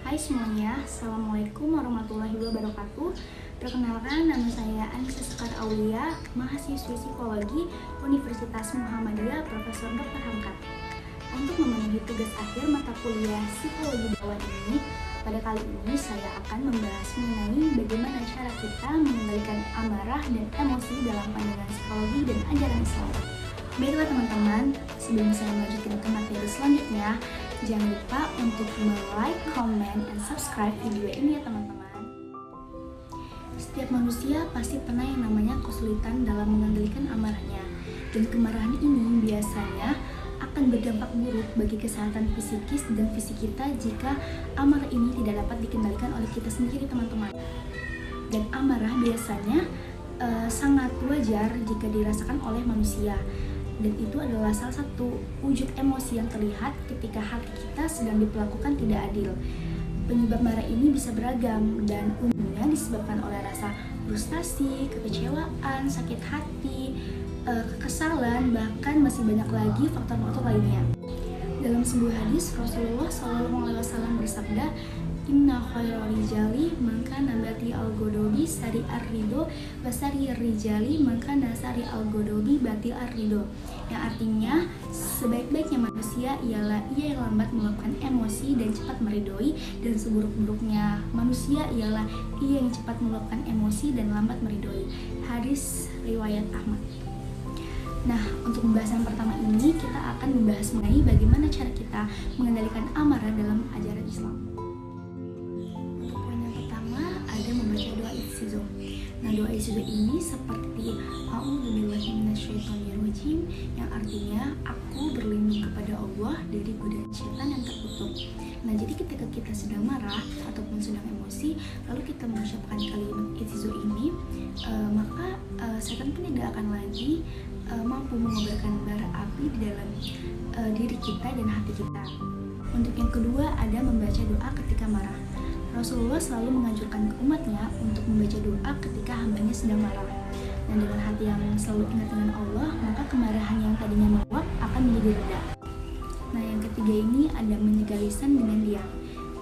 Hai semuanya, Assalamualaikum warahmatullahi wabarakatuh. Perkenalkan, nama saya Anissa Sekar Aulia, mahasiswi psikologi Universitas Muhammadiyah Profesor Dr. Hamkat. Untuk memenuhi tugas akhir mata kuliah psikologi bawah ini, pada kali ini saya akan membahas mengenai bagaimana cara kita mengendalikan amarah dan emosi dalam pandangan psikologi dan ajaran Islam. Baiklah teman-teman, sebelum saya melanjutkan ke materi selanjutnya, jangan lupa untuk like, comment, dan subscribe video ini ya teman-teman. Setiap manusia pasti pernah yang namanya kesulitan dalam mengendalikan amarahnya. Dan kemarahan ini biasanya akan berdampak buruk bagi kesehatan psikis dan fisik kita jika amarah ini tidak dapat dikendalikan oleh kita sendiri teman-teman. Dan amarah biasanya sangat wajar jika dirasakan oleh manusia. Dan itu adalah salah satu wujud emosi yang terlihat ketika hati kita sedang diperlakukan tidak adil. Penyebab marah ini bisa beragam dan umumnya disebabkan oleh rasa frustasi, kekecewaan, sakit hati, kekesalan, bahkan masih banyak lagi faktor-faktor lainnya. Dalam sebuah hadis, Rasulullah SAW bersabda, Inna khairal rijali man kana bati al-godobi sari ar-rido wa sari ar-rijali man kana sari al-godobi bati ar-rido. Yang artinya, sebaik-baiknya manusia ialah ia yang lambat meluapkan emosi dan cepat meridoi, dan seburuk-buruknya manusia ialah ia yang cepat meluapkan emosi dan lambat meridoi. Hadis riwayat Ahmad. Nah, untuk pembahasan pertama ini kita akan membahas mengenai bagaimana cara kita mengendalikan amarah dalam ajaran Islam. Ada membaca doa isti'adzah. Nah, doa isti'adzah ini seperti A'udzubillahi minasyaitonirrajim, yang artinya aku berlindung kepada Allah dari godaan setan yang terkutuk. Nah, jadi ketika kita sedang marah ataupun sedang emosi, lalu kita mengucapkan kalimat isti'adzah ini, maka setan pun tidak akan lagi mampu mengobarkan bara api di dalam diri kita dan hati kita. Untuk yang kedua, ada membaca doa ketika marah. Rasulullah selalu menganjurkan ke umatnya untuk membaca doa ketika hambanya sedang marah. Dan dengan hati yang selalu ingat dengan Allah, maka kemarahan yang tadinya meluap akan menjadi reda. Nah, yang ketiga ini ada menyegah lisan dengan diam.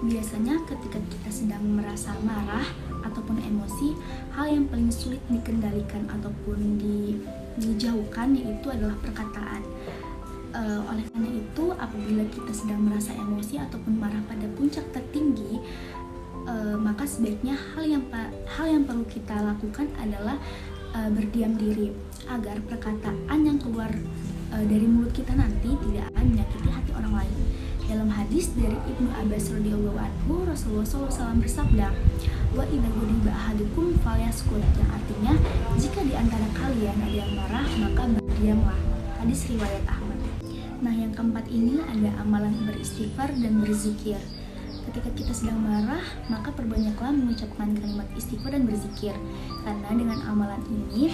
Biasanya ketika kita sedang merasa marah ataupun emosi, hal yang paling sulit dikendalikan ataupun dijauhkan yaitu adalah perkataan. Oleh karena itu, apabila kita sedang merasa emosi ataupun marah pada puncak tertinggi, maka sebaiknya hal yang perlu kita lakukan adalah berdiam diri agar perkataan yang keluar dari mulut kita nanti tidak akan menyakiti hati orang lain. Dalam hadis dari Ibnu Abbas radhiyallahu anhu, Rasulullah SAW bersabda, wa idza ghadiba ahadukum falyaskut, yang artinya jika di antara kalian ada yang marah maka berdiamlah. Hadis riwayat Ahmad. Nah, yang keempat ini ada amalan beristighfar dan berzikir. Ketika kita sedang marah, maka perbanyaklah mengucapkan kalimat istighfar dan berzikir. Karena dengan amalan ini,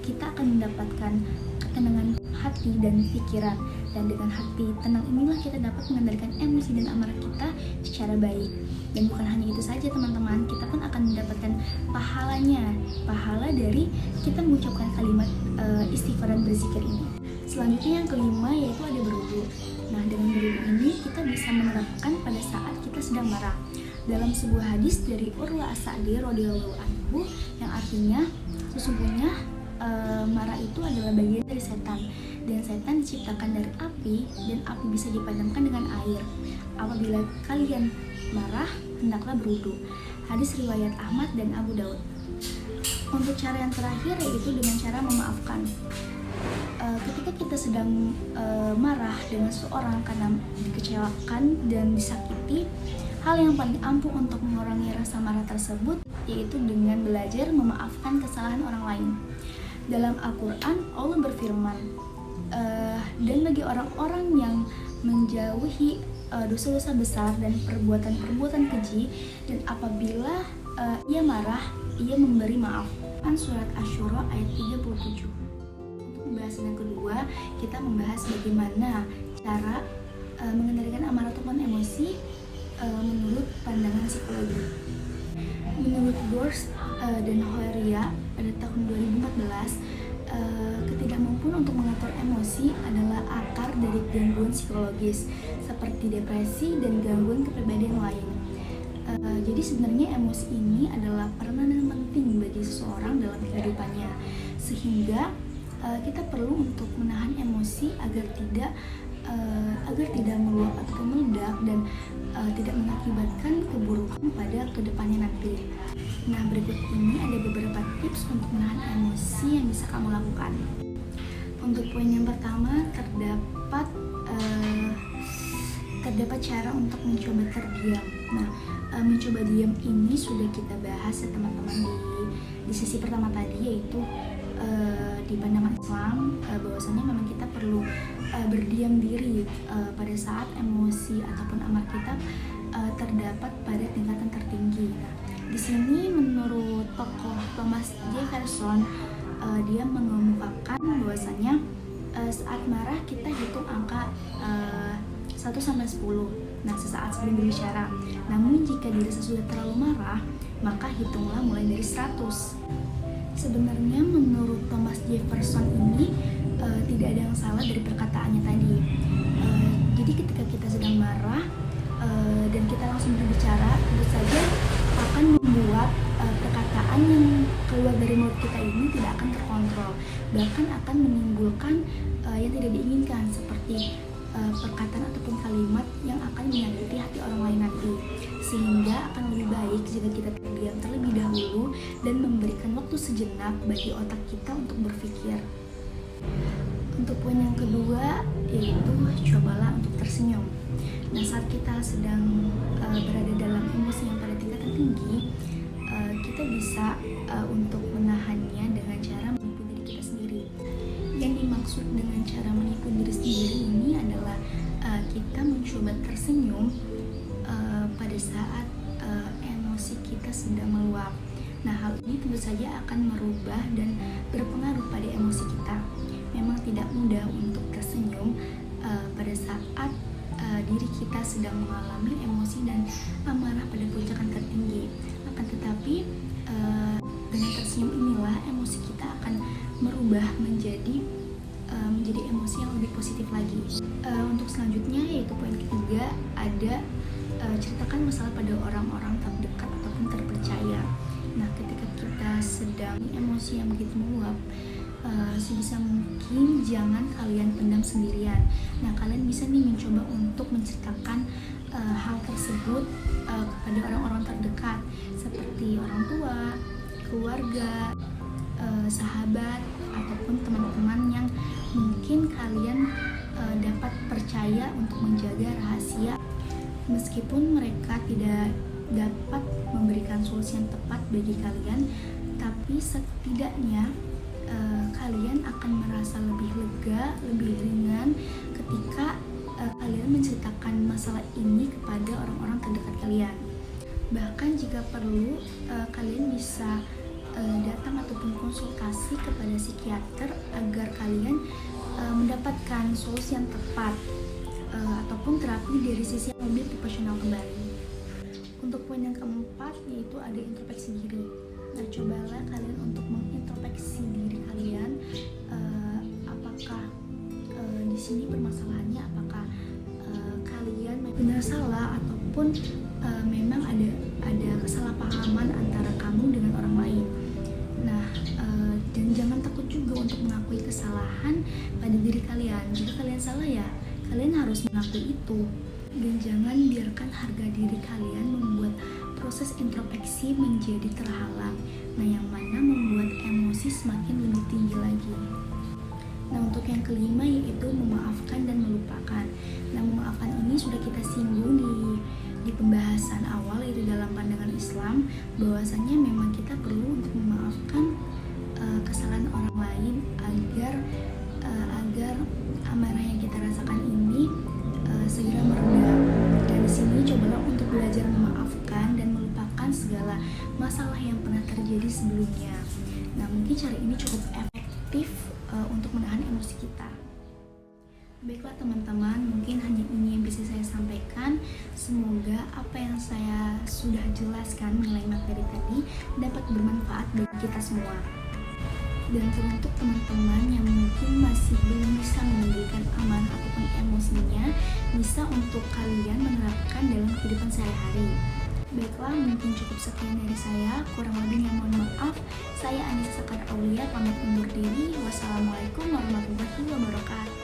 kita akan mendapatkan ketenangan hati dan pikiran. Dan dengan hati tenang inilah kita dapat mengendalikan emosi dan amarah kita secara baik. Dan bukan hanya itu saja teman-teman, kita pun akan mendapatkan pahala dari kita mengucapkan kalimat istighfar dan berzikir ini. Selanjutnya yang kelima yaitu ada berwudu. Nah, dengan berwudu ini kita bisa menerapkan pada saat kita sedang marah. Dalam sebuah hadis dari Urwa As-Sa'di radhiyallahu anhu, yang artinya sesungguhnya marah itu adalah bagian dari setan, dan setan diciptakan dari api, dan api bisa dipadamkan dengan air. Apabila kalian marah, hendaklah berwudu. Hadis riwayat Ahmad dan Abu Daud. Untuk cara yang terakhir yaitu dengan cara memaafkan. Ketika kita sedang marah dengan seorang karena dikecewakan dan disakiti, hal yang paling ampuh untuk mengurangi rasa marah tersebut yaitu dengan belajar memaafkan kesalahan orang lain. Dalam Al-Quran, Allah berfirman, dan bagi orang-orang yang menjauhi dosa-dosa besar dan perbuatan-perbuatan keji, dan apabila ia marah, ia memberi maaf. Surat Asy-Syura ayat 37. Pembahasan yang kedua, kita membahas bagaimana cara mengendalikan amarah ataupun emosi menurut pandangan psikologi. Menurut Gorst dan Hoeria pada tahun 2014, ketidakmampuan untuk mengatur emosi adalah akar terhindar dari gangguan psikologis seperti depresi dan gangguan kepribadian lain. Jadi sebenarnya emosi ini adalah peranan penting bagi seseorang dalam kehidupannya, sehingga kita perlu untuk menahan emosi agar tidak meluap atau meledak dan tidak mengakibatkan keburukan pada kedepannya nanti. Nah, berikut ini ada beberapa tips untuk menahan emosi yang bisa kamu lakukan. Untuk poin yang pertama, terdapat cara untuk mencoba terdiam. Nah, mencoba diam ini sudah kita bahas ya teman-teman di sesi pertama tadi, yaitu di pandangan Islam bahwasanya memang kita perlu berdiam diri pada saat emosi ataupun amarah kita terdapat pada tingkatan tertinggi. Nah, di sini menurut tokoh Thomas Jefferson, dia mengemukakan bahwasanya saat marah kita hitung angka 1 sampai 10. Nah, sesaat sebelum berbicara. Namun jika dirasa sudah terlalu marah, maka hitunglah mulai dari 100. Sebenarnya menurut Thomas Jefferson ini tidak ada yang salah dari perkataannya tadi. Jadi ketika kita sedang marah dan kita langsung berbicara, tentu saja akan membuat perkataan yang keluar dari mulut kita ini tidak akan terkontrol, bahkan akan menimbulkan yang tidak diinginkan, seperti perkataan ataupun kalimat yang akan menyakiti hati orang lain nanti. Sehingga akan lebih baik jika kita terdiam terlebih dahulu dan memberikan waktu sejenak bagi otak kita untuk berpikir. Untuk poin yang kedua, yaitu cobalah untuk tersenyum. Nah, saat kita sedang berada dalam emosi yang pada tingkatan tinggi, kita bisa untuk menahannya dengan cara menipu diri kita sendiri. Yang dimaksud dengan cara menipu diri sendiri ini adalah kita mencoba tersenyum pada saat emosi kita sedang meluap. Nah, hal ini tentu saja akan merubah dan berpengaruh pada emosi kita. Memang tidak mudah untuk tersenyum pada saat diri kita sedang mengalami emosi dan amarah pada puncak tertinggi. Akan tetapi dengan tersenyum inilah emosi kita akan merubah menjadi emosi yang lebih positif lagi. Untuk selanjutnya, yaitu poin ketiga, ada ceritakan masalah pada orang-orang terdekat ataupun terpercaya. Nah, ketika kita sedang emosi yang begitu meluap, sebisa mungkin jangan kalian pendam sendirian. Nah, kalian bisa nih mencoba untuk menceritakan hal tersebut kepada orang-orang terdekat, seperti orang tua, keluarga, sahabat, ataupun teman-teman yang mungkin kalian dapat percaya untuk menjaga rahasia. Meskipun mereka tidak dapat memberikan solusi yang tepat bagi kalian, tapi setidaknya kalian akan merasa lebih lega, lebih ringan ketika kalian menceritakan masalah ini kepada orang-orang terdekat kalian. Bahkan jika perlu, kalian bisa datang ataupun konsultasi kepada psikiater agar kalian mendapatkan solusi yang tepat ataupun terapi dari sisi yang lebih profesional kembali. Untuk poin yang keempat, yaitu ada introspeksi diri. Nah, cobalah kalian untuk mengintrospeksi diri kalian. Apakah di sini permasalahannya, apakah kalian benar salah ataupun memang ada kesalahpahaman antara kamu dengan orang lain. Nah, dan jangan takut juga untuk mengakui kesalahan pada diri kalian. Jika kalian salah, ya kalian harus mengakui itu. Dan jangan biarkan harga diri kalian membuat proses introspeksi menjadi terhalang. Nah, yang mana membuat emosi semakin lebih tinggi lagi. Nah, untuk yang kelima, yaitu memaafkan dan melupakan. Nah, memaafkan ini sudah kita singgung di pembahasan awal, yaitu dalam pandangan Islam, bahwasanya memang kita perlu untuk memaafkan kesalahan orang lain agar amarah yang kita rasakan ini segera mereda. Dan di sini cobalah untuk belajar memaafkan dan melupakan segala masalah yang pernah terjadi sebelumnya. Nah, mungkin cara ini cukup efektif untuk menahan emosi kita. Baiklah teman-teman, mungkin hanya ini yang bisa saya sampaikan. Semoga apa yang saya sudah jelaskan mengenai materi tadi dapat bermanfaat bagi kita semua. Dan teruntuk teman-teman yang mungkin masih belum bisa mengendalikan amarah ataupun emosinya, bisa untuk kalian menerapkan dalam kehidupan sehari-hari. Baiklah, mungkin cukup sekian dari saya. Kurang lebihnya mohon maaf. Saya Anissa Sekar Aulia pamit undur diri. Wassalamualaikum warahmatullahi wabarakatuh.